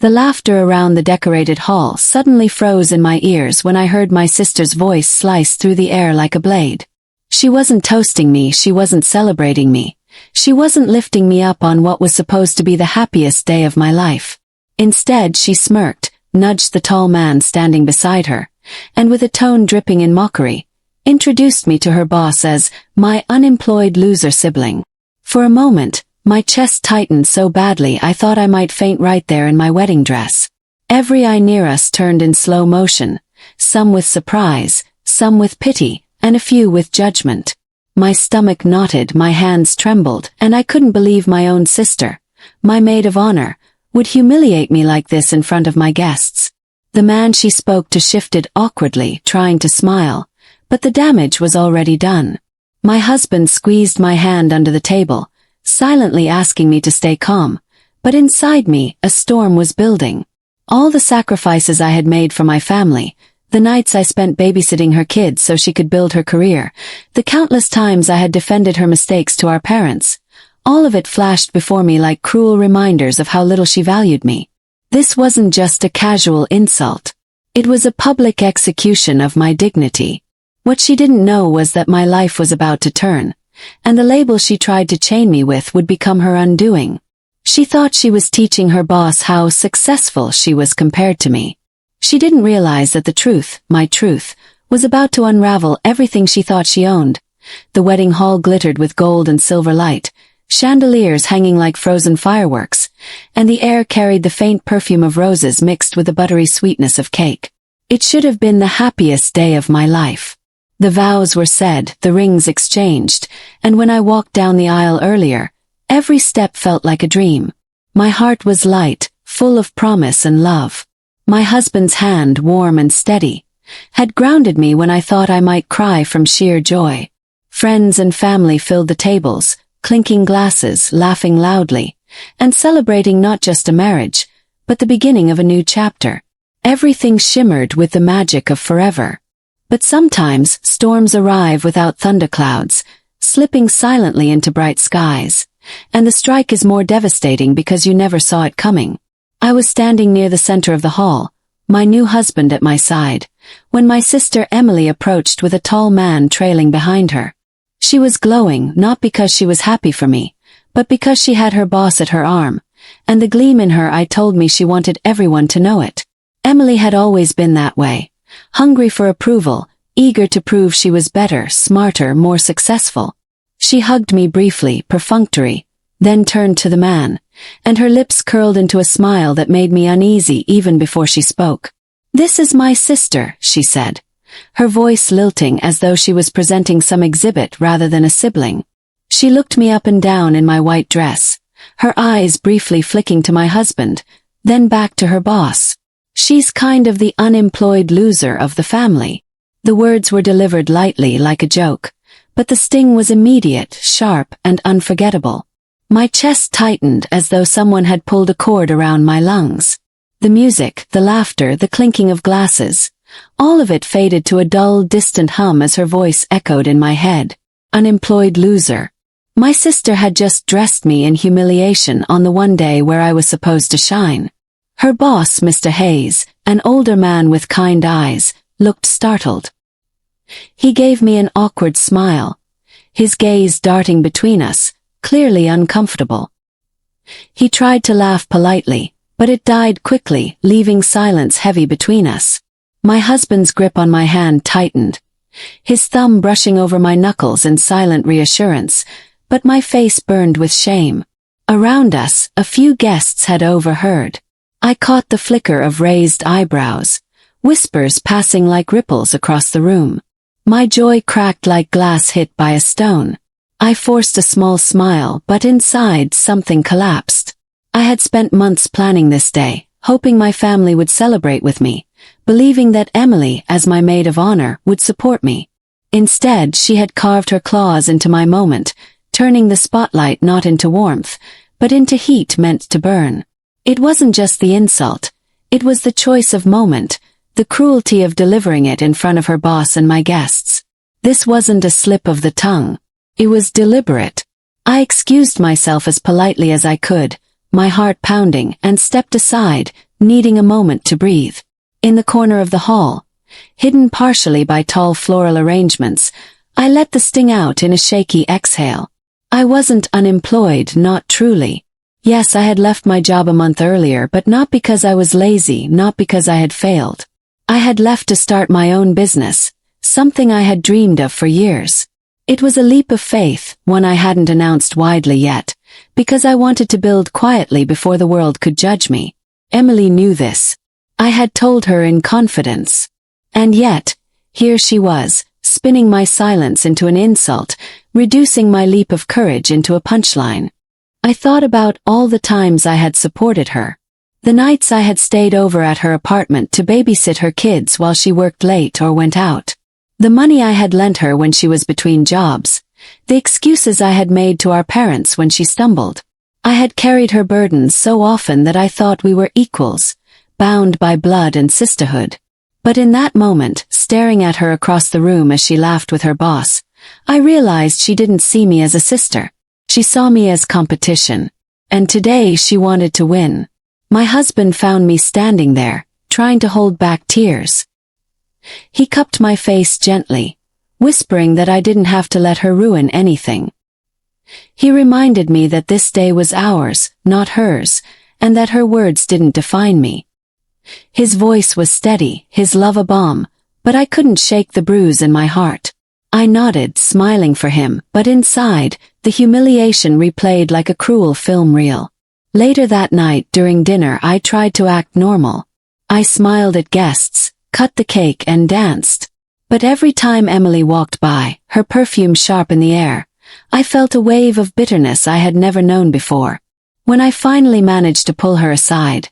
The laughter around the decorated hall suddenly froze in my ears when I heard my sister's voice slice through the air like a blade. She wasn't toasting me, she wasn't celebrating me. She wasn't lifting me up on what was supposed to be the happiest day of my life. Instead, she smirked, nudged the tall man standing beside her, and with a tone dripping in mockery, introduced me to her boss as my unemployed loser sibling. For a moment, my chest tightened so badly I thought I might faint right there in my wedding dress. Every eye near us turned in slow motion, some with surprise, some with pity, and a few with judgment. My stomach knotted, my hands trembled, and I couldn't believe my own sister, my maid of honor, would humiliate me like this in front of my guests. The man she spoke to shifted awkwardly, trying to smile, but the damage was already done. My husband squeezed my hand under the table, silently asking me to stay calm, but inside me, a storm was building. All the sacrifices I had made for my family, the nights I spent babysitting her kids so she could build her career, the countless times I had defended her mistakes to our parents, all of it flashed before me like cruel reminders of how little she valued me. This wasn't just a casual insult. It was a public execution of my dignity. What she didn't know was that my life was about to turn, and the label she tried to chain me with would become her undoing. She thought she was teaching her boss how successful she was compared to me. She didn't realize that the truth, my truth, was about to unravel everything she thought she owned. The wedding hall glittered with gold and silver light, chandeliers hanging like frozen fireworks, and the air carried the faint perfume of roses mixed with the buttery sweetness of cake. It should have been the happiest day of my life. The vows were said, the rings exchanged, and when I walked down the aisle earlier, every step felt like a dream. My heart was light, full of promise and love. My husband's hand, warm and steady, had grounded me when I thought I might cry from sheer joy. Friends and family filled the tables, clinking glasses, laughing loudly, and celebrating not just a marriage, but the beginning of a new chapter. Everything shimmered with the magic of forever. But sometimes storms arrive without thunderclouds, slipping silently into bright skies, and the strike is more devastating because you never saw it coming. I was standing near the center of the hall, my new husband at my side, when my sister Emily approached with a tall man trailing behind her. She was glowing, not because she was happy for me, but because she had her boss at her arm, and the gleam in her eye told me she wanted everyone to know it. Emily had always been that way, hungry for approval, eager to prove she was better, smarter, more successful. She hugged me briefly, perfunctory, then turned to the man, and her lips curled into a smile that made me uneasy even before she spoke. "This is my sister," she said, her voice lilting as though she was presenting some exhibit rather than a sibling. She looked me up and down in my white dress, her eyes briefly flicking to my husband, then back to her boss. "She's kind of the unemployed loser of the family." The words were delivered lightly like a joke, but the sting was immediate, sharp, and unforgettable. My chest tightened as though someone had pulled a cord around my lungs. The music, the laughter, the clinking of glasses, all of it faded to a dull, distant hum as her voice echoed in my head. Unemployed loser. My sister had just dressed me in humiliation on the one day where I was supposed to shine. Her boss, Mr. Hayes, an older man with kind eyes, looked startled. He gave me an awkward smile, his gaze darting between us, clearly uncomfortable. He tried to laugh politely, but it died quickly, leaving silence heavy between us. My husband's grip on my hand tightened, his thumb brushing over my knuckles in silent reassurance, but my face burned with shame. Around us, a few guests had overheard. I caught the flicker of raised eyebrows, whispers passing like ripples across the room. My joy cracked like glass hit by a stone. I forced a small smile, but inside something collapsed. I had spent months planning this day, hoping my family would celebrate with me, believing that Emily, as my maid of honor, would support me. Instead, she had carved her claws into my moment, turning the spotlight not into warmth, but into heat meant to burn. It wasn't just the insult, it was the choice of moment, the cruelty of delivering it in front of her boss and my guests. This wasn't a slip of the tongue. It was deliberate. I excused myself as politely as I could, my heart pounding, and stepped aside, needing a moment to breathe. In the corner of the hall, hidden partially by tall floral arrangements, I let the sting out in a shaky exhale. I wasn't unemployed, not truly. Yes, I had left my job a month earlier, but not because I was lazy, not because I had failed. I had left to start my own business, something I had dreamed of for years. It was a leap of faith, one I hadn't announced widely yet, because I wanted to build quietly before the world could judge me. Emily knew this. I had told her in confidence. And yet, here she was, spinning my silence into an insult, reducing my leap of courage into a punchline. I thought about all the times I had supported her. The nights I had stayed over at her apartment to babysit her kids while she worked late or went out. The money I had lent her when she was between jobs. The excuses I had made to our parents when she stumbled. I had carried her burdens so often that I thought we were equals, bound by blood and sisterhood. But in that moment, staring at her across the room as she laughed with her boss, I realized she didn't see me as a sister. She saw me as competition. And today she wanted to win. My husband found me standing there, trying to hold back tears. He cupped my face gently, whispering that I didn't have to let her ruin anything. He reminded me that this day was ours, not hers, and that her words didn't define me. His voice was steady, his love a balm, but I couldn't shake the bruise in my heart. I nodded, smiling for him, but inside, the humiliation replayed like a cruel film reel. Later that night during dinner I tried to act normal. I smiled at guests, cut the cake and danced. But every time Emily walked by, her perfume sharp in the air, I felt a wave of bitterness I had never known before. When I finally managed to pull her aside,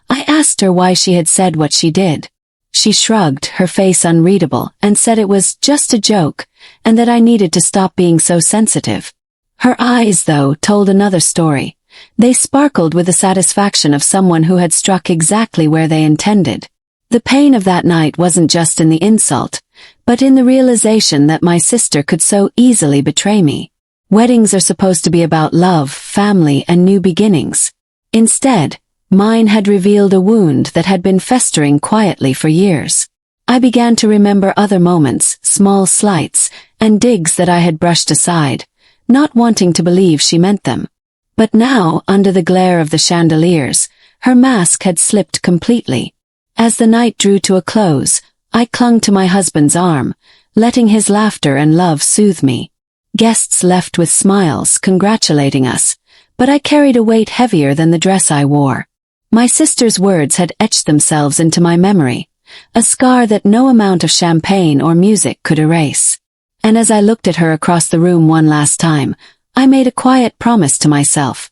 I asked her why she had said what she did. She shrugged, her face unreadable, and said it was just a joke, and that I needed to stop being so sensitive. Her eyes, though, told another story. They sparkled with the satisfaction of someone who had struck exactly where they intended. The pain of that night wasn't just in the insult, but in the realization that my sister could so easily betray me. Weddings are supposed to be about love, family, and new beginnings. Instead, mine had revealed a wound that had been festering quietly for years. I began to remember other moments, small slights, and digs that I had brushed aside, not wanting to believe she meant them. But now, under the glare of the chandeliers, her mask had slipped completely. As the night drew to a close, I clung to my husband's arm, letting his laughter and love soothe me. Guests left with smiles, congratulating us, but I carried a weight heavier than the dress I wore. My sister's words had etched themselves into my memory, a scar that no amount of champagne or music could erase. And as I looked at her across the room one last time, I made a quiet promise to myself.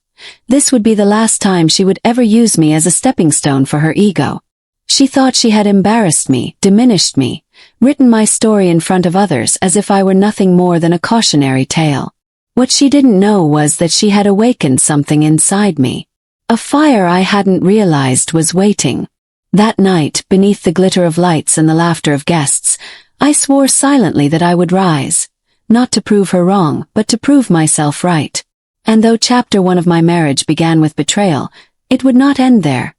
This would be the last time she would ever use me as a stepping stone for her ego. She thought she had embarrassed me, diminished me, written my story in front of others as if I were nothing more than a cautionary tale. What she didn't know was that she had awakened something inside me. A fire I hadn't realized was waiting. That night, beneath the glitter of lights and the laughter of guests, I swore silently that I would rise. Not to prove her wrong, but to prove myself right. And though chapter 1 of my marriage began with betrayal, it would not end there.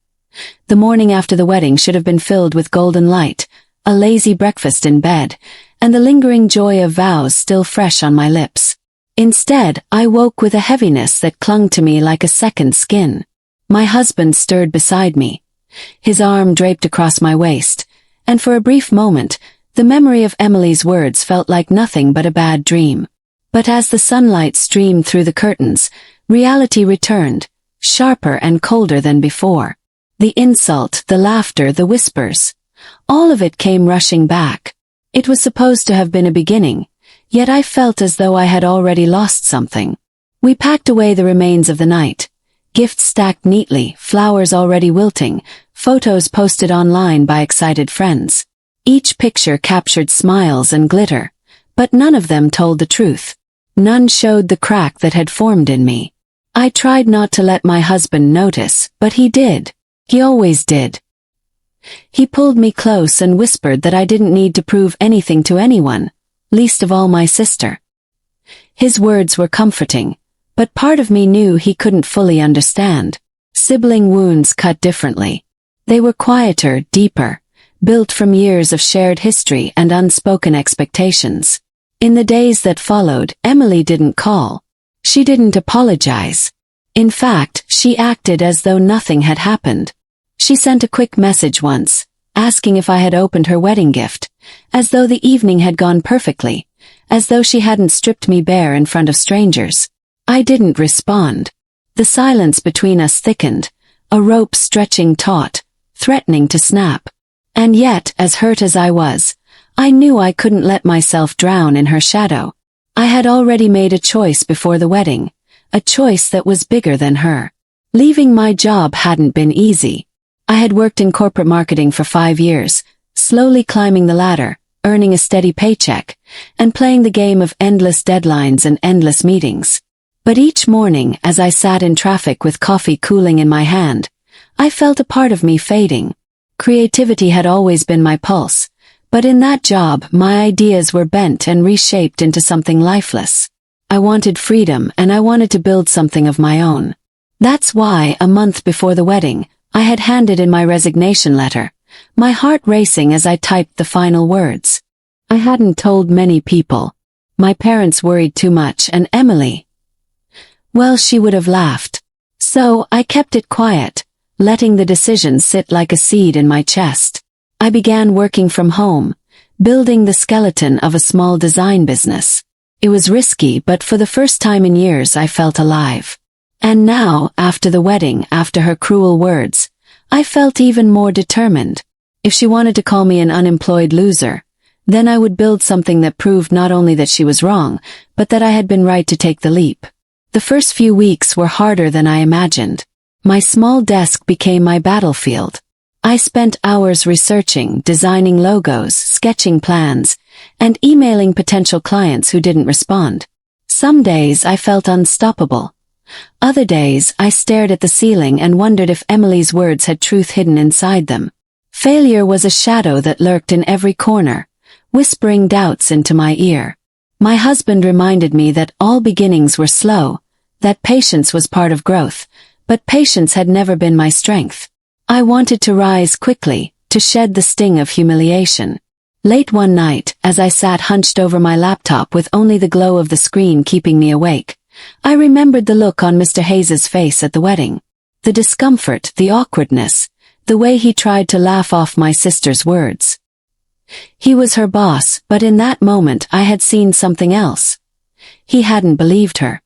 The morning after the wedding should have been filled with golden light, a lazy breakfast in bed, and the lingering joy of vows still fresh on my lips. Instead, I woke with a heaviness that clung to me like a second skin. My husband stirred beside me, his arm draped across my waist, and for a brief moment, the memory of Emily's words felt like nothing but a bad dream. But as the sunlight streamed through the curtains, reality returned, sharper and colder than before. The insult, the laughter, the whispers. All of it came rushing back. It was supposed to have been a beginning, yet I felt as though I had already lost something. We packed away the remains of the night. Gifts stacked neatly, flowers already wilting, photos posted online by excited friends. Each picture captured smiles and glitter, but none of them told the truth. None showed the crack that had formed in me. I tried not to let my husband notice, but he did. He always did. He pulled me close and whispered that I didn't need to prove anything to anyone, least of all my sister. His words were comforting, but part of me knew he couldn't fully understand. Sibling wounds cut differently. They were quieter, deeper, built from years of shared history and unspoken expectations. In the days that followed, Emily didn't call. She didn't apologize. In fact, she acted as though nothing had happened. She sent a quick message once, asking if I had opened her wedding gift, as though the evening had gone perfectly, as though she hadn't stripped me bare in front of strangers. I didn't respond. The silence between us thickened, a rope stretching taut, threatening to snap. And yet, as hurt as I was, I knew I couldn't let myself drown in her shadow. I had already made a choice before the wedding, a choice that was bigger than her. Leaving my job hadn't been easy. I had worked in corporate marketing for 5 years, slowly climbing the ladder, earning a steady paycheck, and playing the game of endless deadlines and endless meetings. But each morning, as I sat in traffic with coffee cooling in my hand, I felt a part of me fading. Creativity had always been my pulse, but in that job, my ideas were bent and reshaped into something lifeless. I wanted freedom, and I wanted to build something of my own. That's why, a month before the wedding, I had handed in my resignation letter, my heart racing as I typed the final words. I hadn't told many people. My parents worried too much, and Emily, well, she would have laughed. So, I kept it quiet, letting the decision sit like a seed in my chest. I began working from home, building the skeleton of a small design business. It was risky, but for the first time in years I felt alive. And now, after the wedding, after her cruel words, I felt even more determined. If she wanted to call me an unemployed loser, then I would build something that proved not only that she was wrong, but that I had been right to take the leap. The first few weeks were harder than I imagined. My small desk became my battlefield. I spent hours researching, designing logos, sketching plans, and emailing potential clients who didn't respond. Some days I felt unstoppable. Other days I stared at the ceiling and wondered if Emily's words had truth hidden inside them. Failure was a shadow that lurked in every corner, whispering doubts into my ear. My husband reminded me that all beginnings were slow, that patience was part of growth, but patience had never been my strength. I wanted to rise quickly, to shed the sting of humiliation. Late one night, as I sat hunched over my laptop with only the glow of the screen keeping me awake, I remembered the look on Mr. Hayes's face at the wedding. The discomfort, the awkwardness, the way he tried to laugh off my sister's words. He was her boss, but in that moment I had seen something else. He hadn't believed her.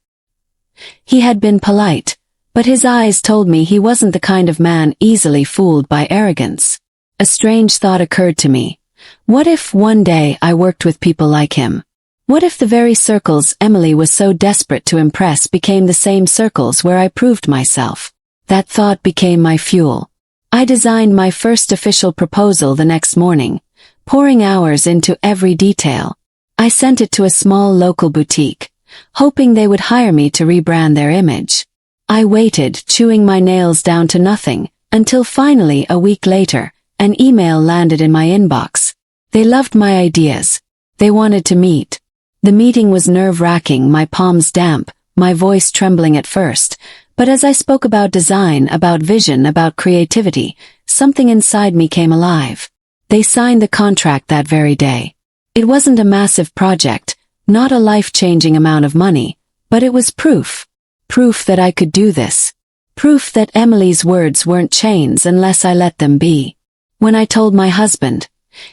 He had been polite, but his eyes told me he wasn't the kind of man easily fooled by arrogance. A strange thought occurred to me. What if one day I worked with people like him? What if the very circles Emily was so desperate to impress became the same circles where I proved myself? That thought became my fuel. I designed my first official proposal the next morning, pouring hours into every detail. I sent it to a small local boutique, hoping they would hire me to rebrand their image. I waited, chewing my nails down to nothing, until finally a week later, an email landed in my inbox. They loved my ideas. They wanted to meet. The meeting was nerve-wracking, my palms damp, my voice trembling at first, but as I spoke about design, about vision, about creativity, something inside me came alive. They signed the contract that very day. It wasn't a massive project, not a life-changing amount of money, but it was proof. Proof that I could do this. Proof that Emily's words weren't chains unless I let them be. When I told my husband,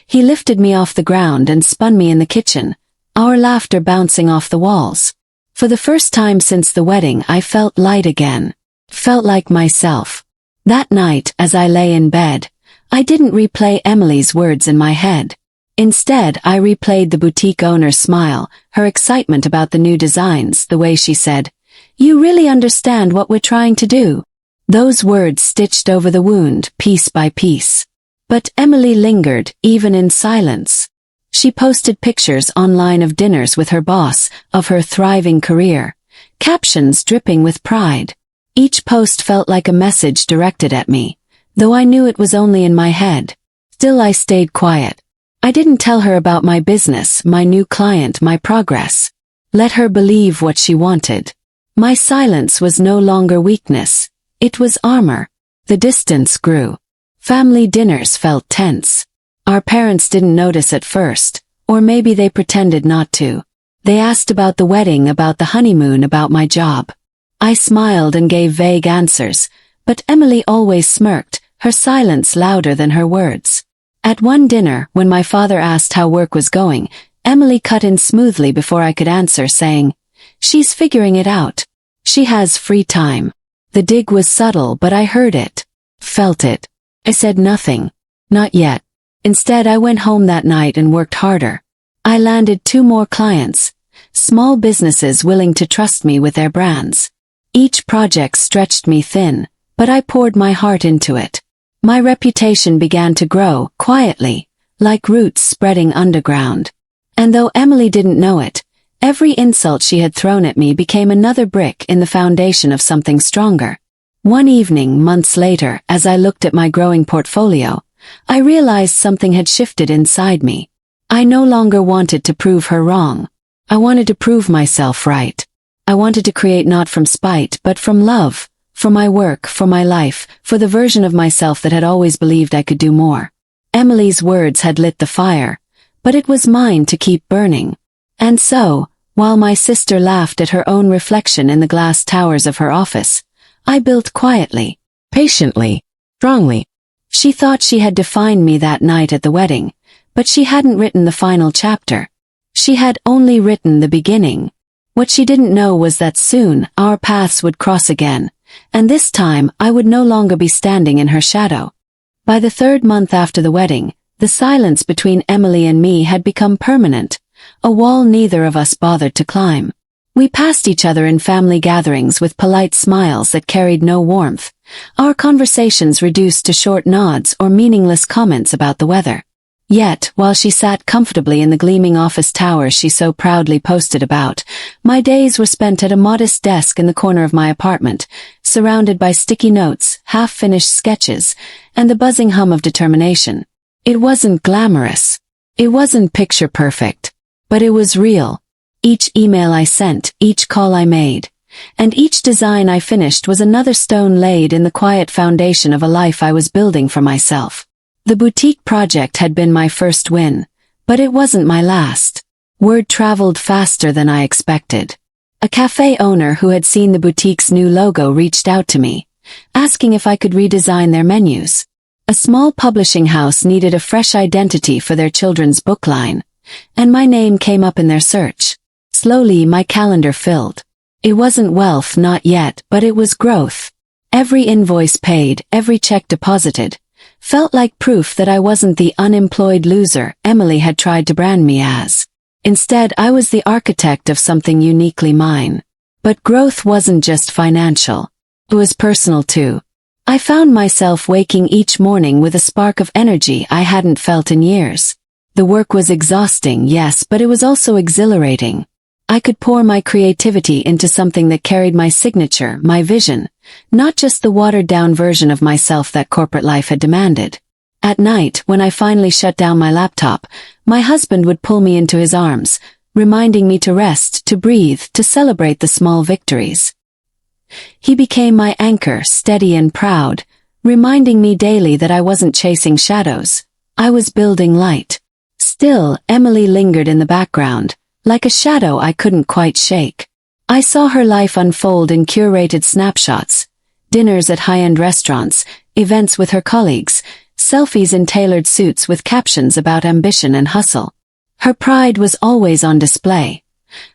he lifted me off the ground and spun me in the kitchen, our laughter bouncing off the walls. For the first time since the wedding, I felt light again. Felt like myself. That night, as I lay in bed, I didn't replay Emily's words in my head. Instead, I replayed the boutique owner's smile, her excitement about the new designs, the way she said, "You really understand what we're trying to do." Those words stitched over the wound, piece by piece. But Emily lingered, even in silence. She posted pictures online of dinners with her boss, of her thriving career, captions dripping with pride. Each post felt like a message directed at me, though I knew it was only in my head. Still I stayed quiet. I didn't tell her about my business, my new client, my progress. Let her believe what she wanted. My silence was no longer weakness. It was armor. The distance grew. Family dinners felt tense. Our parents didn't notice at first, or maybe they pretended not to. They asked about the wedding, about the honeymoon, about my job. I smiled and gave vague answers, but Emily always smirked, her silence louder than her words. At one dinner, when my father asked how work was going, Emily cut in smoothly before I could answer, saying, "She's figuring it out. She has free time." The dig was subtle, but I heard it, felt it. I said nothing. Not yet. Instead, I went home that night and worked harder. I landed 2 more clients, small businesses willing to trust me with their brands. Each project stretched me thin, but I poured my heart into it. My reputation began to grow, quietly, like roots spreading underground. And though Emily didn't know it, every insult she had thrown at me became another brick in the foundation of something stronger. One evening, months later, as I looked at my growing portfolio, I realized something had shifted inside me. I no longer wanted to prove her wrong. I wanted to prove myself right. I wanted to create not from spite, but from love, for my work, for my life, for the version of myself that had always believed I could do more. Emily's words had lit the fire, but it was mine to keep burning. And so, while my sister laughed at her own reflection in the glass towers of her office, I built quietly, patiently, strongly. She thought she had defined me that night at the wedding, but she hadn't written the final chapter. She had only written the beginning. What she didn't know was that soon our paths would cross again, and this time I would no longer be standing in her shadow. By the 3rd month after the wedding, the silence between Emily and me had become permanent, a wall neither of us bothered to climb. We passed each other in family gatherings with polite smiles that carried no warmth, our conversations reduced to short nods or meaningless comments about the weather. Yet, while she sat comfortably in the gleaming office towers she so proudly posted about, my days were spent at a modest desk in the corner of my apartment, surrounded by sticky notes, half-finished sketches, and the buzzing hum of determination. It wasn't glamorous. It wasn't picture-perfect. But it was real. Each email I sent, each call I made, and each design I finished was another stone laid in the quiet foundation of a life I was building for myself. The boutique project had been my first win, but it wasn't my last. Word traveled faster than I expected. A cafe owner who had seen the boutique's new logo reached out to me, asking if I could redesign their menus. A small publishing house needed a fresh identity for their children's book line, and my name came up in their search. Slowly, my calendar filled. It wasn't wealth, not yet, but it was growth. Every invoice paid, every check deposited, felt like proof that I wasn't the unemployed loser Emily had tried to brand me as. Instead, I was the architect of something uniquely mine. But growth wasn't just financial. It was personal too. I found myself waking each morning with a spark of energy I hadn't felt in years. The work was exhausting, yes, but it was also exhilarating. I could pour my creativity into something that carried my signature, my vision, not just the watered-down version of myself that corporate life had demanded. At night, when I finally shut down my laptop, my husband would pull me into his arms, reminding me to rest, to breathe, to celebrate the small victories. He became my anchor, steady and proud, reminding me daily that I wasn't chasing shadows. I was building light. Still, Emily lingered in the background, like a shadow I couldn't quite shake. I saw her life unfold in curated snapshots, dinners at high-end restaurants, events with her colleagues, selfies in tailored suits with captions about ambition and hustle. Her pride was always on display,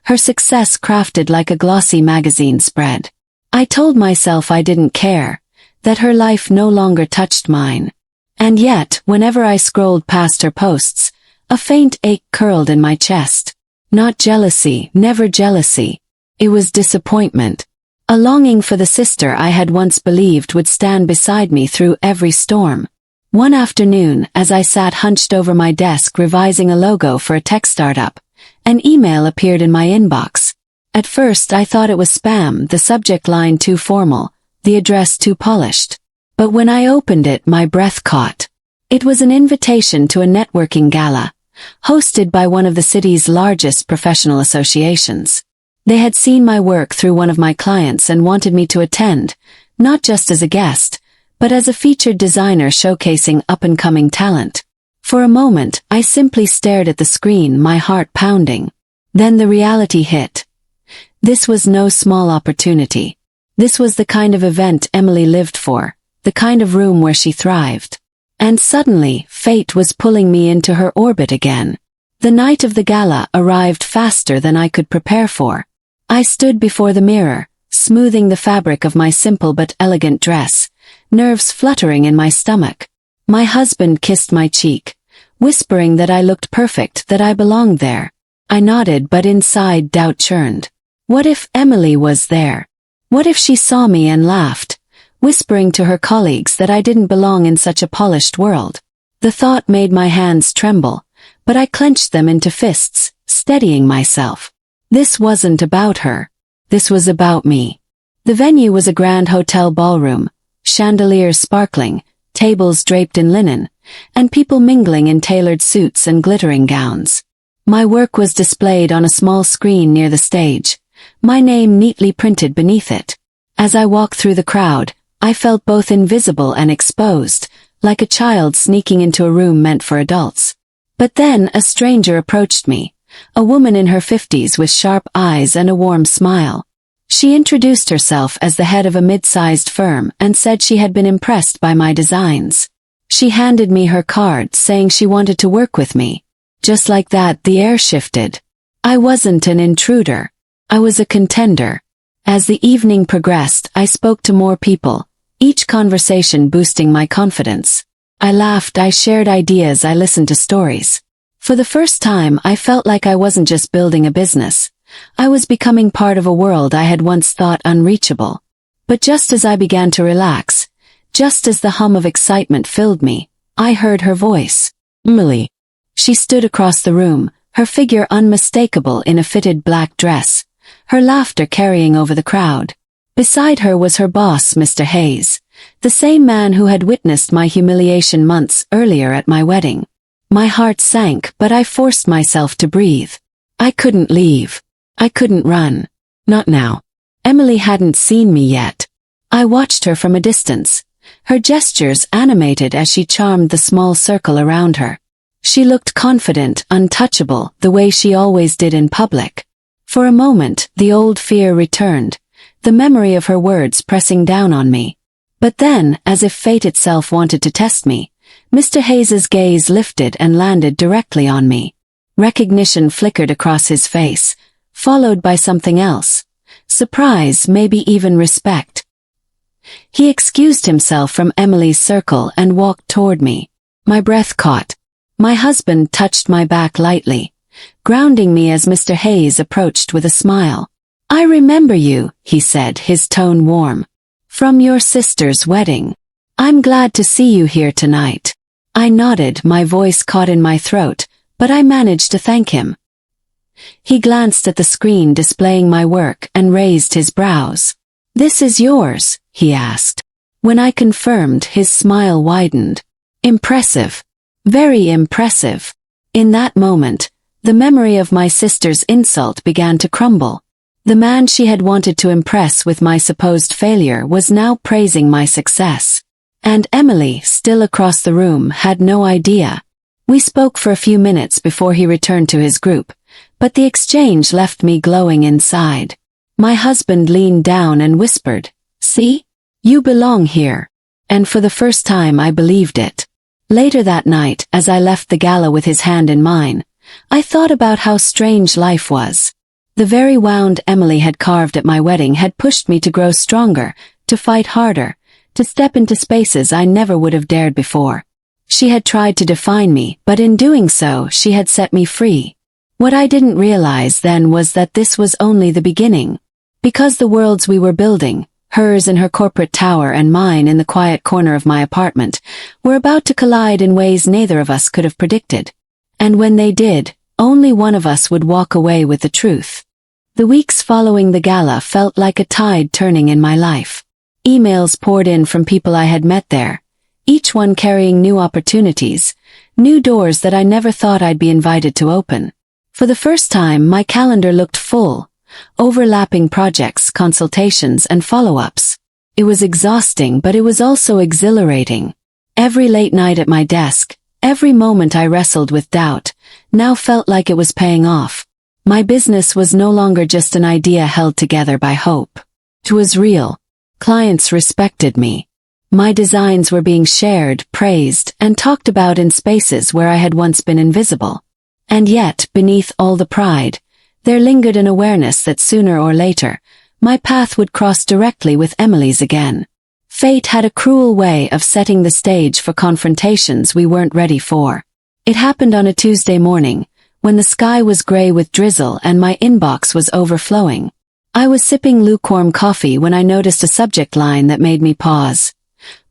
her success crafted like a glossy magazine spread. I told myself I didn't care, that her life no longer touched mine. And yet, whenever I scrolled past her posts, a faint ache curled in my chest. Not jealousy, never jealousy. It was disappointment. A longing for the sister I had once believed would stand beside me through every storm. One afternoon, as I sat hunched over my desk revising a logo for a tech startup, an email appeared in my inbox. At first I thought it was spam, the subject line too formal, the address too polished. But when I opened it, my breath caught. It was an invitation to a networking gala, hosted by one of the city's largest professional associations. They had seen my work through one of my clients and wanted me to attend, not just as a guest, but as a featured designer showcasing up-and-coming talent. For a moment, I simply stared at the screen, my heart pounding. Then the reality hit. This was no small opportunity. This was the kind of event Emily lived for, the kind of room where she thrived. And suddenly, fate was pulling me into her orbit again. The night of the gala arrived faster than I could prepare for. I stood before the mirror, smoothing the fabric of my simple but elegant dress, nerves fluttering in my stomach. My husband kissed my cheek, whispering that I looked perfect, that I belonged there. I nodded, but inside doubt churned. What if Emily was there? What if she saw me and laughed, whispering to her colleagues that I didn't belong in such a polished world? The thought made my hands tremble, but I clenched them into fists, steadying myself. This wasn't about her. This was about me. The venue was a grand hotel ballroom, chandeliers sparkling, tables draped in linen, and people mingling in tailored suits and glittering gowns. My work was displayed on a small screen near the stage, my name neatly printed beneath it. As I walked through the crowd, I felt both invisible and exposed, like a child sneaking into a room meant for adults. But then a stranger approached me, a woman in her 50s with sharp eyes and a warm smile. She introduced herself as the head of a mid-sized firm and said she had been impressed by my designs. She handed me her card, saying she wanted to work with me. Just like that, the air shifted. I wasn't an intruder. I was a contender. As the evening progressed, I spoke to more people, each conversation boosting my confidence. I laughed, I shared ideas, I listened to stories. For the first time, I felt like I wasn't just building a business. I was becoming part of a world I had once thought unreachable. But just as I began to relax, just as the hum of excitement filled me, I heard her voice. Emily. She stood across the room, her figure unmistakable in a fitted black dress, her laughter carrying over the crowd. Beside her was her boss, Mr. Hayes, the same man who had witnessed my humiliation months earlier at my wedding. My heart sank, but I forced myself to breathe. I couldn't leave. I couldn't run. Not now. Emily hadn't seen me yet. I watched her from a distance, her gestures animated as she charmed the small circle around her. She looked confident, untouchable, the way she always did in public. For a moment, the old fear returned, the memory of her words pressing down on me. But then, as if fate itself wanted to test me, Mr. Hayes's gaze lifted and landed directly on me. Recognition flickered across his face, followed by something else. Surprise, maybe even respect. He excused himself from Emily's circle and walked toward me. My breath caught. My husband touched my back lightly, grounding me as Mr. Hayes approached with a smile. I remember you, he said, his tone warm. From your sister's wedding. I'm glad to see you here tonight. I nodded, my voice caught in my throat, but I managed to thank him. He glanced at the screen displaying my work and raised his brows. This is yours, he asked. When I confirmed, his smile widened. Impressive. Very impressive. In that moment, the memory of my sister's insult began to crumble. The man she had wanted to impress with my supposed failure was now praising my success. And Emily, still across the room, had no idea. We spoke for a few minutes before he returned to his group, but the exchange left me glowing inside. My husband leaned down and whispered, "See? You belong here." And for the first time I believed it. Later that night, as I left the gala with his hand in mine, I thought about how strange life was. The very wound Emily had carved at my wedding had pushed me to grow stronger, to fight harder, to step into spaces I never would have dared before. She had tried to define me, but in doing so, she had set me free. What I didn't realize then was that this was only the beginning. Because the worlds we were building, hers in her corporate tower and mine in the quiet corner of my apartment, were about to collide in ways neither of us could have predicted. And when they did, only one of us would walk away with the truth. The weeks following the gala felt like a tide turning in my life. Emails poured in from people I had met there, each one carrying new opportunities, new doors that I never thought I'd be invited to open. For the first time, my calendar looked full, overlapping projects, consultations, and follow-ups. It was exhausting, but it was also exhilarating. Every late night at my desk, every moment I wrestled with doubt, now felt like it was paying off. My business was no longer just an idea held together by hope. It was real. Clients respected me. My designs were being shared, praised, and talked about in spaces where I had once been invisible. And yet, beneath all the pride, there lingered an awareness that sooner or later, my path would cross directly with Emily's again. Fate had a cruel way of setting the stage for confrontations we weren't ready for. It happened on a Tuesday morning, when the sky was gray with drizzle and my inbox was overflowing. I was sipping lukewarm coffee when I noticed a subject line that made me pause.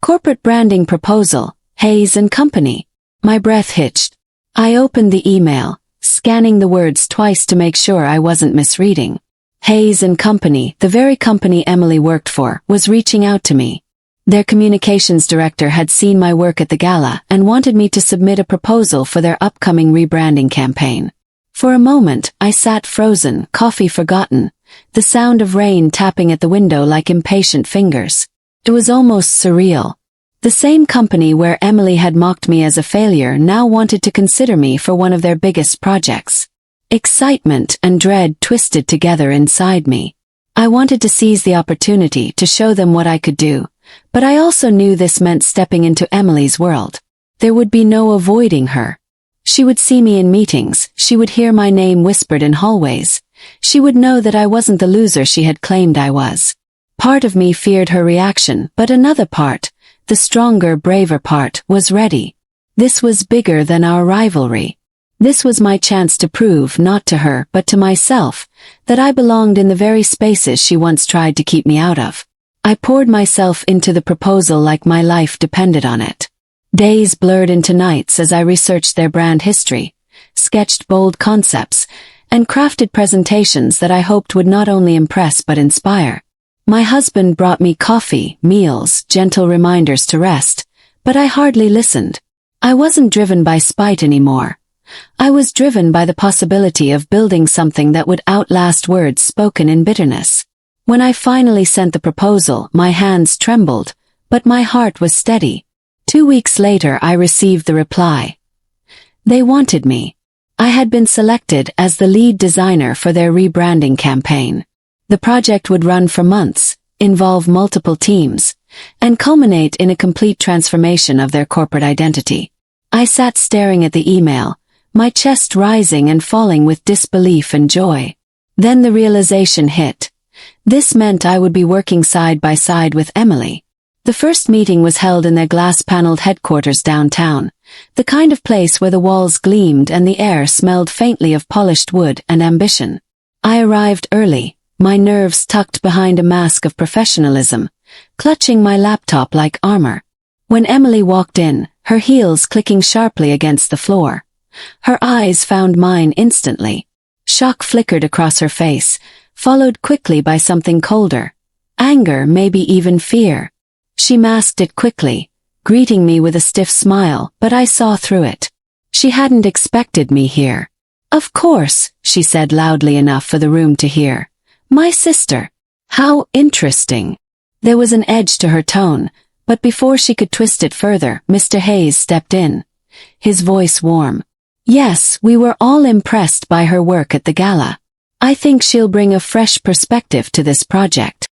Corporate branding proposal, Hayes & Company. My breath hitched. I opened the email, scanning the words twice to make sure I wasn't misreading. Hayes & Company, the very company Emily worked for, was reaching out to me. Their communications director had seen my work at the gala and wanted me to submit a proposal for their upcoming rebranding campaign. For a moment, I sat frozen, coffee forgotten, the sound of rain tapping at the window like impatient fingers. It was almost surreal. The same company where Emily had mocked me as a failure now wanted to consider me for one of their biggest projects. Excitement and dread twisted together inside me. I wanted to seize the opportunity to show them what I could do, but I also knew this meant stepping into Emily's world. There would be no avoiding her. She would see me in meetings, she would hear my name whispered in hallways. She would know that I wasn't the loser she had claimed I was. Part of me feared her reaction, but another part, the stronger, braver part, was ready. This was bigger than our rivalry. This was my chance to prove, not to her, but to myself, that I belonged in the very spaces she once tried to keep me out of. I poured myself into the proposal like my life depended on it. Days blurred into nights as I researched their brand history, sketched bold concepts, and crafted presentations that I hoped would not only impress but inspire. My husband brought me coffee, meals, gentle reminders to rest, but I hardly listened. I wasn't driven by spite anymore. I was driven by the possibility of building something that would outlast words spoken in bitterness. When I finally sent the proposal, my hands trembled, but my heart was steady. 2 weeks later I received the reply. They wanted me. I had been selected as the lead designer for their rebranding campaign. The project would run for months, involve multiple teams, and culminate in a complete transformation of their corporate identity. I sat staring at the email, my chest rising and falling with disbelief and joy. Then the realization hit. This meant I would be working side by side with Emily. The first meeting was held in their glass-paneled headquarters downtown, the kind of place where the walls gleamed and the air smelled faintly of polished wood and ambition. I arrived early, my nerves tucked behind a mask of professionalism, clutching my laptop like armor. When Emily walked in, her heels clicking sharply against the floor, her eyes found mine instantly. Shock flickered across her face, followed quickly by something colder. Anger, maybe even fear. She masked it quickly, greeting me with a stiff smile, but I saw through it. She hadn't expected me here. "Of course," she said loudly enough for the room to hear. "My sister. How interesting." There was an edge to her tone, but before she could twist it further, Mr. Hayes stepped in, his voice warm. "Yes, we were all impressed by her work at the gala. I think she'll bring a fresh perspective to this project."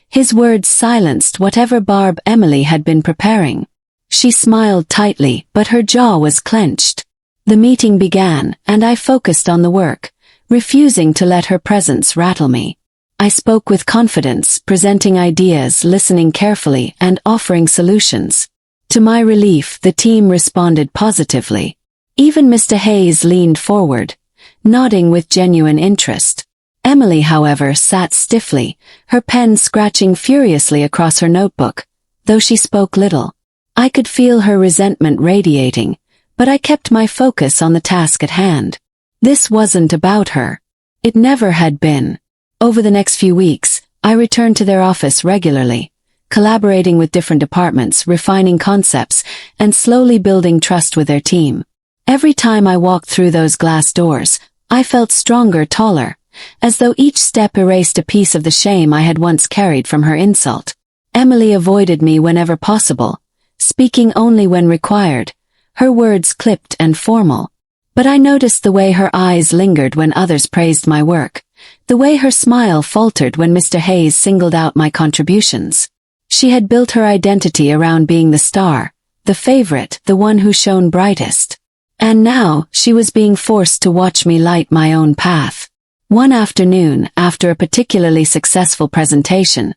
His words silenced whatever barb Emily had been preparing. She smiled tightly, but her jaw was clenched. The meeting began, and I focused on the work, refusing to let her presence rattle me. I spoke with confidence, presenting ideas, listening carefully, and offering solutions. To my relief, the team responded positively. Even Mr. Hayes leaned forward, nodding with genuine interest. Emily, however, sat stiffly, her pen scratching furiously across her notebook, though she spoke little. I could feel her resentment radiating, but I kept my focus on the task at hand. This wasn't about her. It never had been. Over the next few weeks, I returned to their office regularly, collaborating with different departments, refining concepts, and slowly building trust with their team. Every time I walked through those glass doors, I felt stronger, taller, as though each step erased a piece of the shame I had once carried from her insult. Emily avoided me whenever possible, speaking only when required, her words clipped and formal. But I noticed the way her eyes lingered when others praised my work, the way her smile faltered when Mr. Hayes singled out my contributions. She had built her identity around being the star, the favorite, the one who shone brightest. And now, she was being forced to watch me light my own path. One afternoon, after a particularly successful presentation,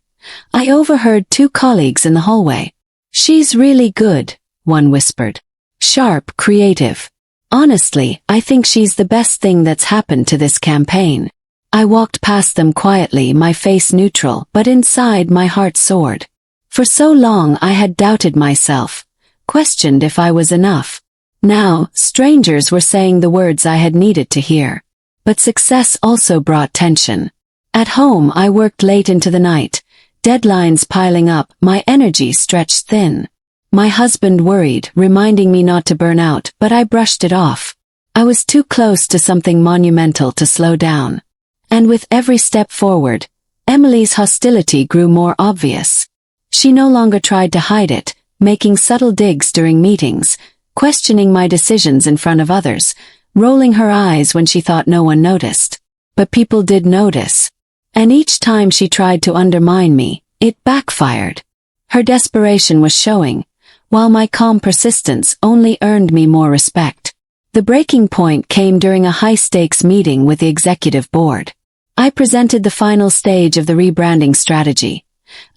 I overheard two colleagues in the hallway. "She's really good," one whispered. "Sharp, creative. Honestly, I think she's the best thing that's happened to this campaign." I walked past them quietly, my face neutral, but inside my heart soared. For so long I had doubted myself, questioned if I was enough. Now, strangers were saying the words I had needed to hear. But success also brought tension. At home I worked late into the night, deadlines piling up, my energy stretched thin. My husband worried, reminding me not to burn out, but I brushed it off. I was too close to something monumental to slow down. And with every step forward, Emily's hostility grew more obvious. She no longer tried to hide it, making subtle digs during meetings, questioning my decisions in front of others, rolling her eyes when she thought no one noticed. But people did notice. And each time she tried to undermine me, it backfired. Her desperation was showing, while my calm persistence only earned me more respect. The breaking point came during a high-stakes meeting with the executive board. I presented the final stage of the rebranding strategy,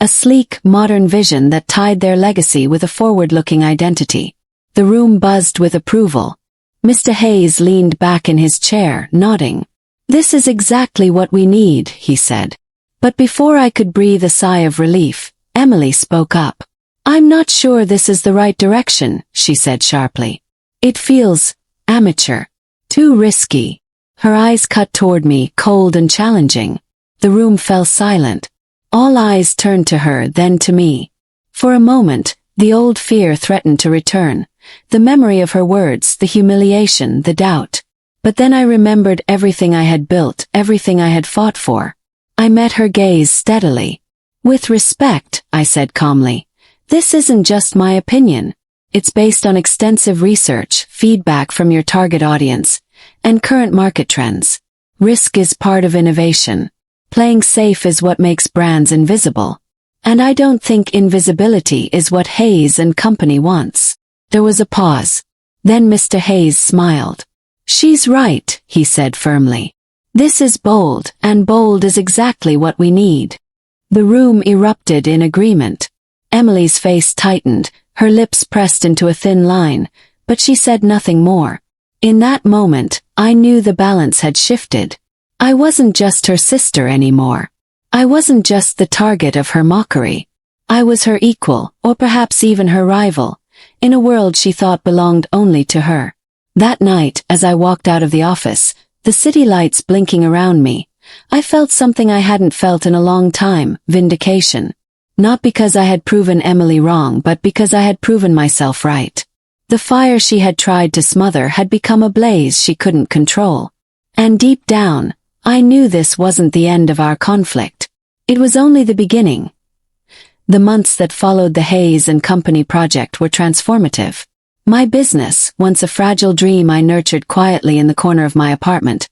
a sleek, modern vision that tied their legacy with a forward-looking identity. The room buzzed with approval. Mr. Hayes leaned back in his chair, nodding. "This is exactly what we need," he said. But before I could breathe a sigh of relief, Emily spoke up. "I'm not sure this is the right direction," she said sharply. "It feels amateur. Too risky." Her eyes cut toward me, cold and challenging. The room fell silent. All eyes turned to her, then to me. For a moment, the old fear threatened to return, the memory of her words, the humiliation, the doubt. But then I remembered everything I had built, everything I had fought for. I met her gaze steadily. "With respect," I said calmly, "this isn't just my opinion. It's based on extensive research, feedback from your target audience, and current market trends. Risk is part of innovation. Playing safe is what makes brands invisible. And I don't think invisibility is what Hayes and Company wants." There was a pause. Then Mr. Hayes smiled. "She's right," he said firmly. "This is bold, and bold is exactly what we need." The room erupted in agreement. Emily's face tightened, her lips pressed into a thin line, but she said nothing more. In that moment, I knew the balance had shifted. I wasn't just her sister anymore. I wasn't just the target of her mockery. I was her equal, or perhaps even her rival, in a world she thought belonged only to her. That night, as I walked out of the office, the city lights blinking around me, I felt something I hadn't felt in a long time, vindication. Not because I had proven Emily wrong, but because I had proven myself right. The fire she had tried to smother had become a blaze she couldn't control. And deep down, I knew this wasn't the end of our conflict. It was only the beginning. The months that followed the Hayes and Company project were transformative. My business, once a fragile dream I nurtured quietly in the corner of my apartment,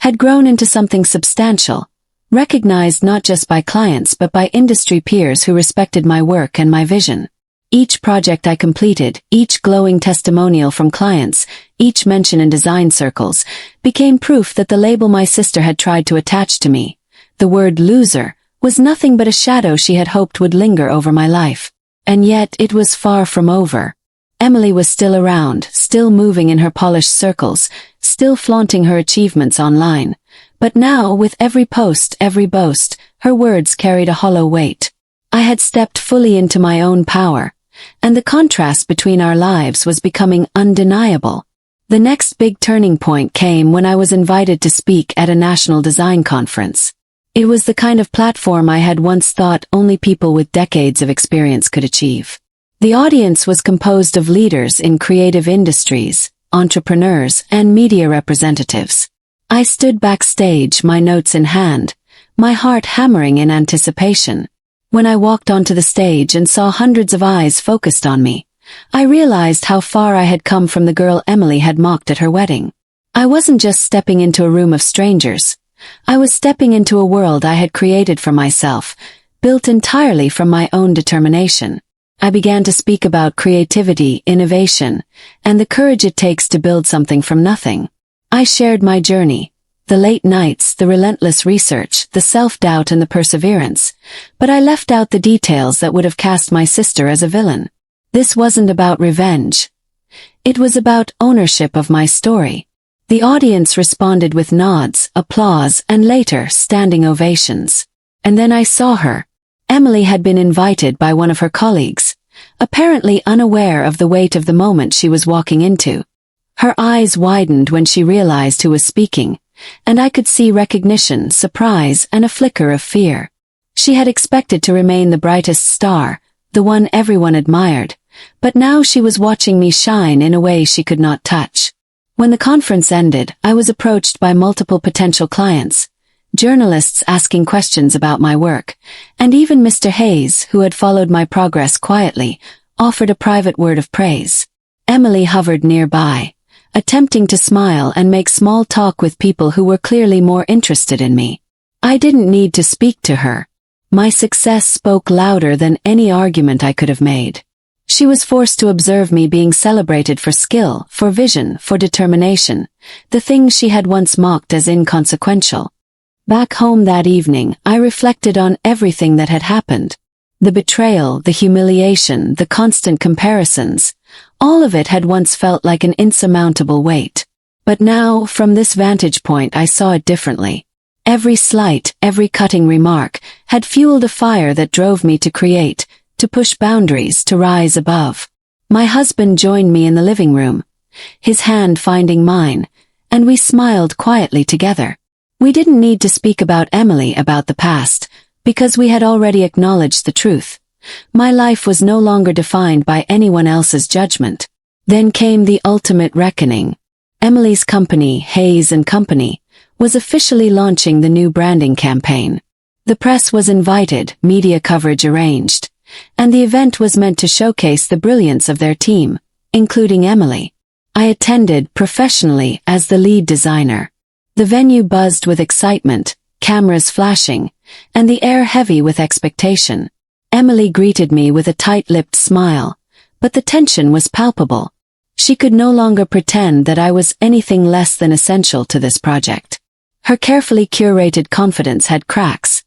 had grown into something substantial, recognized not just by clients but by industry peers who respected my work and my vision. Each project I completed, each glowing testimonial from clients, each mention in design circles, became proof that the label my sister had tried to attach to me, the word loser, was nothing but a shadow she had hoped would linger over my life. And yet it was far from over. Emily was still around, still moving in her polished circles, still flaunting her achievements online. But now, with every post, every boast, her words carried a hollow weight. I had stepped fully into my own power, and the contrast between our lives was becoming undeniable. The next big turning point came when I was invited to speak at a national design conference. It was the kind of platform I had once thought only people with decades of experience could achieve. The audience was composed of leaders in creative industries, entrepreneurs, and media representatives. I stood backstage, my notes in hand, my heart hammering in anticipation. When I walked onto the stage and saw hundreds of eyes focused on me, I realized how far I had come from the girl Emily had mocked at her wedding. I wasn't just stepping into a room of strangers. I was stepping into a world I had created for myself, built entirely from my own determination. I began to speak about creativity, innovation, and the courage it takes to build something from nothing. I shared my journey, the late nights, the relentless research, the self-doubt and the perseverance, but I left out the details that would have cast my sister as a villain. This wasn't about revenge. It was about ownership of my story. The audience responded with nods, applause, and later, standing ovations. And then I saw her. Emily had been invited by one of her colleagues, apparently unaware of the weight of the moment she was walking into. Her eyes widened when she realized who was speaking, and I could see recognition, surprise, and a flicker of fear. She had expected to remain the brightest star, the one everyone admired, but now she was watching me shine in a way she could not touch. When the conference ended, I was approached by multiple potential clients, journalists asking questions about my work, and even Mr. Hayes, who had followed my progress quietly, offered a private word of praise. Emily hovered nearby, attempting to smile and make small talk with people who were clearly more interested in me. I didn't need to speak to her. My success spoke louder than any argument I could have made. She was forced to observe me being celebrated for skill, for vision, for determination, the things she had once mocked as inconsequential. Back home that evening, I reflected on everything that had happened. The betrayal, the humiliation, the constant comparisons, all of it had once felt like an insurmountable weight. But now, from this vantage point, I saw it differently. Every slight, every cutting remark had fueled a fire that drove me to create, to push boundaries, to rise above. My husband joined me in the living room, his hand finding mine, and we smiled quietly together. We didn't need to speak about Emily, about the past, because we had already acknowledged the truth. My life was no longer defined by anyone else's judgment. Then came the ultimate reckoning. Emily's company, Hayes & Company, was officially launching the new branding campaign. The press was invited, media coverage arranged, and the event was meant to showcase the brilliance of their team, including Emily. I attended professionally as the lead designer. The venue buzzed with excitement, cameras flashing, and the air heavy with expectation. Emily greeted me with a tight-lipped smile, but the tension was palpable. She could no longer pretend that I was anything less than essential to this project. Her carefully curated confidence had cracks,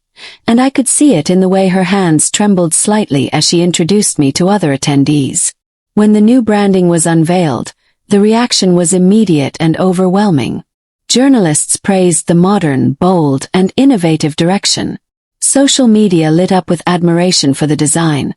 and I could see it in the way her hands trembled slightly as she introduced me to other attendees. When the new branding was unveiled, the reaction was immediate and overwhelming. Journalists praised the modern, bold, and innovative direction. Social media lit up with admiration for the design,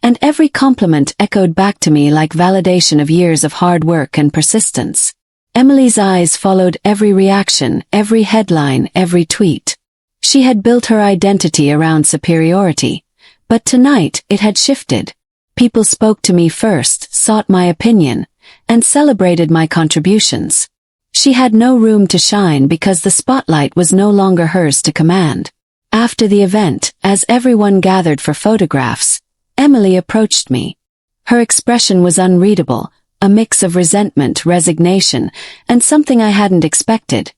and every compliment echoed back to me like validation of years of hard work and persistence. Emily's eyes followed every reaction, every headline, every tweet. She had built her identity around superiority, but tonight it had shifted. People spoke to me first, sought my opinion, and celebrated my contributions. She had no room to shine because the spotlight was no longer hers to command. After the event, as everyone gathered for photographs, Emily approached me. Her expression was unreadable, a mix of resentment, resignation, and something I hadn't expected.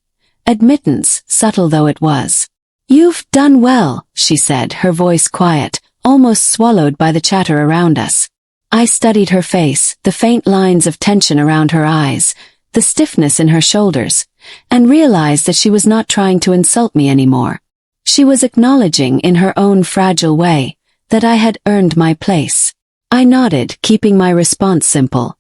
Admittance, subtle though it was. "You've done well," she said, her voice quiet, almost swallowed by the chatter around us. I studied her face, the faint lines of tension around her eyes, the stiffness in her shoulders, and realized that she was not trying to insult me anymore. She was acknowledging in her own fragile way that I had earned my place. I nodded, keeping my response simple.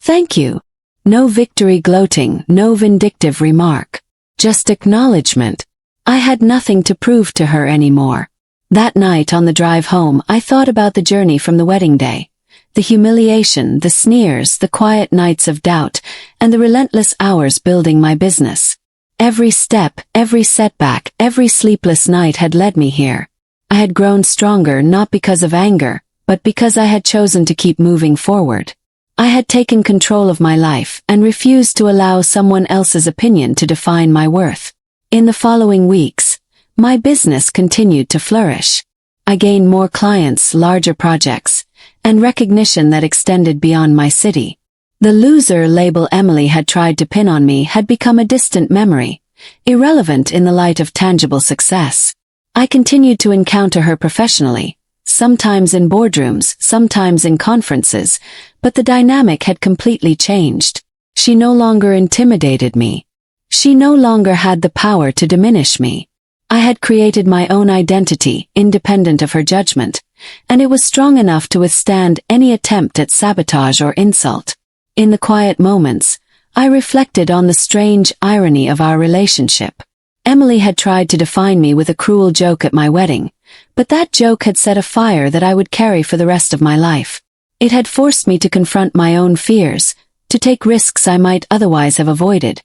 "Thank you." No victory gloating, no vindictive remark. Just acknowledgement. I had nothing to prove to her anymore. That night on the drive home, I thought about the journey from the wedding day. The humiliation, the sneers, the quiet nights of doubt, and the relentless hours building my business. Every step, every setback, every sleepless night had led me here. I had grown stronger not because of anger, but because I had chosen to keep moving forward. I had taken control of my life and refused to allow someone else's opinion to define my worth. In the following weeks, my business continued to flourish. I gained more clients, larger projects, and recognition that extended beyond my city. The loser label Emily had tried to pin on me had become a distant memory, irrelevant in the light of tangible success. I continued to encounter her professionally, sometimes in boardrooms, sometimes in conferences, but the dynamic had completely changed. She no longer intimidated me. She no longer had the power to diminish me. I had created my own identity, independent of her judgment, and it was strong enough to withstand any attempt at sabotage or insult. In the quiet moments, I reflected on the strange irony of our relationship. Emily had tried to define me with a cruel joke at my wedding, but that joke had set a fire that I would carry for the rest of my life. It had forced me to confront my own fears, to take risks I might otherwise have avoided,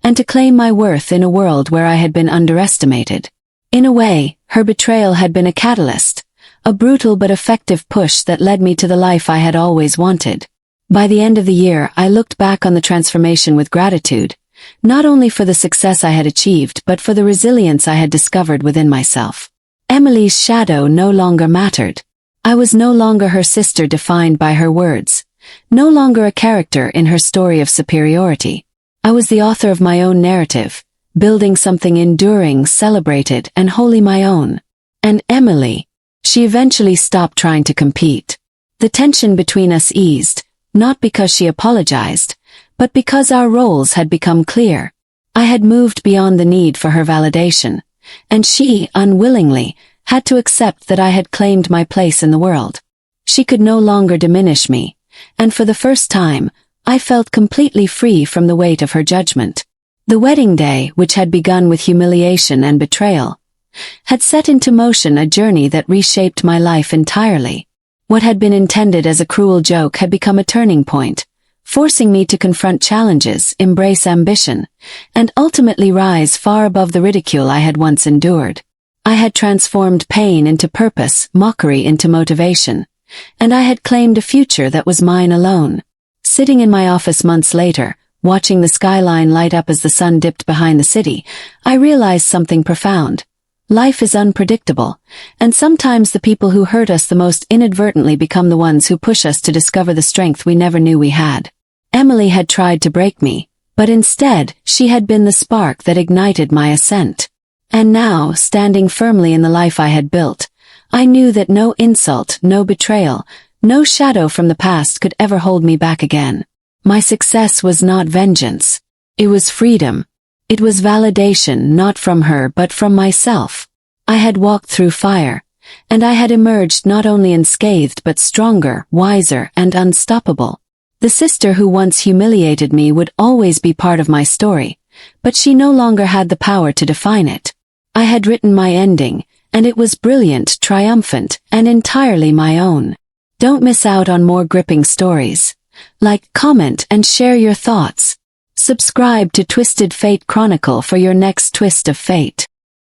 and to claim my worth in a world where I had been underestimated. In a way, her betrayal had been a catalyst, a brutal but effective push that led me to the life I had always wanted. By the end of the year, I looked back on the transformation with gratitude, not only for the success I had achieved but for the resilience I had discovered within myself. Emily's shadow no longer mattered. I was no longer her sister defined by her words, no longer a character in her story of superiority. I was the author of my own narrative, building something enduring, celebrated, and wholly my own. And Emily, she eventually stopped trying to compete. The tension between us eased, not because she apologized, but because our roles had become clear. I had moved beyond the need for her validation, and she, unwillingly, had to accept that I had claimed my place in the world. She could no longer diminish me, and for the first time, I felt completely free from the weight of her judgment. The wedding day, which had begun with humiliation and betrayal, had set into motion a journey that reshaped my life entirely. What had been intended as a cruel joke had become a turning point, forcing me to confront challenges, embrace ambition, and ultimately rise far above the ridicule I had once endured. I had transformed pain into purpose, mockery into motivation, and I had claimed a future that was mine alone. Sitting in my office months later, watching the skyline light up as the sun dipped behind the city, I realized something profound. Life is unpredictable, and sometimes the people who hurt us the most inadvertently become the ones who push us to discover the strength we never knew we had. Emily had tried to break me, but instead, she had been the spark that ignited my ascent. And now, standing firmly in the life I had built, I knew that no insult, no betrayal, no shadow from the past could ever hold me back again. My success was not vengeance. It was freedom. It was validation not from her but from myself. I had walked through fire, and I had emerged not only unscathed but stronger, wiser, and unstoppable. The sister who once humiliated me would always be part of my story, but she no longer had the power to define it. I had written my ending, and it was brilliant, triumphant, and entirely my own. Don't miss out on more gripping stories. Like, comment, and share your thoughts. Subscribe to Twisted Fate Chronicle for your next twist of fate.